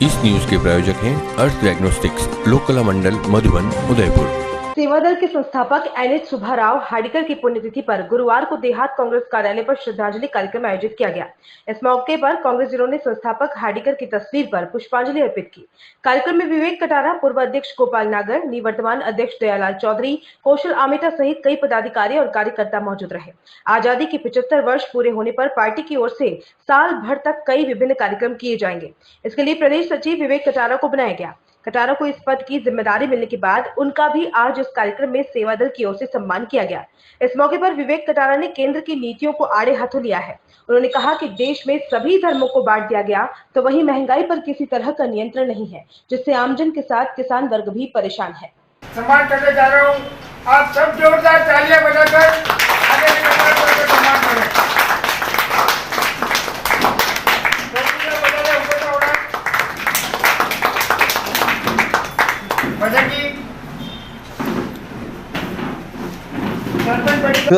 इस न्यूज के प्रायोजक हैं अर्थ डायग्नोस्टिक्स, लोककला मंडल, मधुबन, उदयपुर। सेवा दल के संस्थापक एनएच सुब्बाराव हार्डिकर की पुण्यतिथि पर गुरुवार को देहात कांग्रेस कार्यालय पर श्रद्धांजलि कार्यक्रम आयोजित किया गया। इस मौके पर कांग्रेसियों ने संस्थापक हार्डिकर की तस्वीर पर पुष्पांजलि अर्पित की। कार्यक्रम में विवेक कटारा, पूर्व अध्यक्ष गोपाल नागर, निवर्तमान अध्यक्ष दयालाल चौधरी, कौशल आमेटा सहित कई पदाधिकारी और कार्यकर्ता मौजूद रहे। आजादी के 75 वर्ष पूरे होने पर पार्टी की ओर से साल भर तक कई विभिन्न कार्यक्रम किए जाएंगे। इसके लिए प्रदेश सचिव विवेक कटारा को बनाया गया। कटारा को इस पद की जिम्मेदारी मिलने के बाद उनका भी आज इस कार्यक्रम में सेवा दल की ओर से सम्मान किया गया। इस मौके पर विवेक कटारा ने केंद्र की नीतियों को आड़े हाथों लिया है। उन्होंने कहा कि देश में सभी धर्मों को बांट दिया गया, तो वहीं महंगाई पर किसी तरह का नियंत्रण नहीं है, जिससे आमजन के साथ किसान वर्ग भी परेशान है। सम्मान करने जा रहा हूँ, आप सब जोरदार तालियां बजाकर आगे सम्मान करें।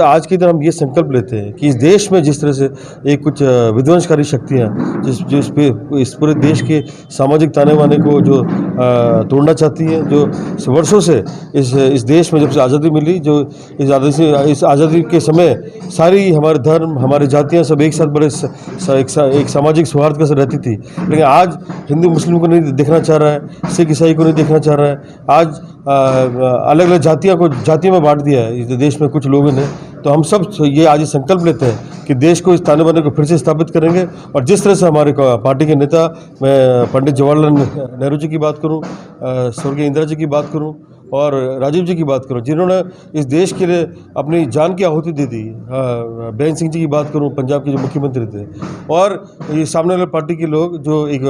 आज के दिन हम ये संकल्प लेते हैं कि इस देश में जिस तरह से एक कुछ विध्वंसकारी शक्तियाँ जो इस पूरे देश के सामाजिक ताने बाने को जो तोड़ना चाहती हैं, जो वर्षों से इस देश में जब से आज़ादी मिली, जो इस आज़ादी के समय सारी हमारे धर्म, हमारी जातियाँ सब एक साथ बड़े एक सामाजिक सौहार्द के साथ रहती थी। लेकिन आज हिंदू मुस्लिम को नहीं देखना चाह रहा है, सिख ईसाई को नहीं देखना चाह रहा है। आज अलग अलग जातियों में बांट दिया है इस देश में कुछ लोगों ने। तो हम सब ये आज संकल्प लेते हैं कि देश को इस ताने बाने को फिर से स्थापित करेंगे। और जिस तरह से हमारे पार्टी के नेता, मैं पंडित जवाहरलाल नेहरू जी की बात करूं, स्वर्गीय इंदिरा जी की बात करूं और राजीव जी की बात करूं, जिन्होंने इस देश के लिए अपनी जान की आहुति दे दी, बेन सिंह जी की बात करूं, पंजाब के जो मुख्यमंत्री थे, और ये सामने वाले पार्टी के लोग जो एक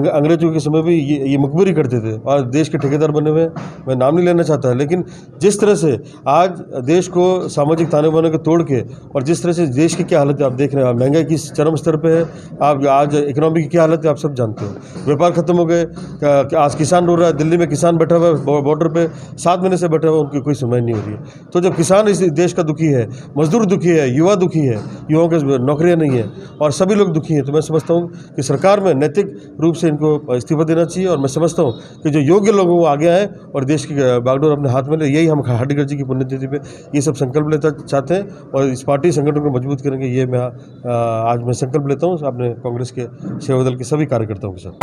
अंग्रेजों के समय भी ये मुखबिरी करते थे और देश के ठेकेदार बने हुए। मैं नाम नहीं लेना चाहता, लेकिन जिस तरह से आज देश को सामाजिक ताने बाने को तोड़ के, और जिस तरह से देश की क्या हालत है आप देख रहे हैं, महंगाई की चरम स्तर पे है, आप आज इकोनॉमी की क्या हालत है आप सब जानते हो। व्यापार खत्म हो गए, आज किसान रो रहा है, दिल्ली में किसान बैठा हुआ है बॉर्डर पे, 7 महीने से बैठा हुआ, उनकी कोई सुनवाई नहीं हो रही है। तो जब किसान इस देश का दुखी है, मजदूर दुखी है, युवा दुखी है, युवाओं के नौकरियां नहीं है और सभी लोग दुखी हैं, तो मैं समझता हूं कि सरकार में नैतिक रूप से इनको इस्तीफा देना चाहिए। और मैं समझता हूं कि जो योग्य लोग वो आगे आए और देश की बागडोर अपने हाथ में ले। यही हम हार्डिकर जी की पुण्यतिथि पे ये सब संकल्प लेना चाहते हैं और इस पार्टी संगठन को मजबूत करेंगे। ये मैं आज मैं संकल्प लेता हूँ अपने कांग्रेस के सेवा दल के सभी कार्यकर्ताओं के साथ।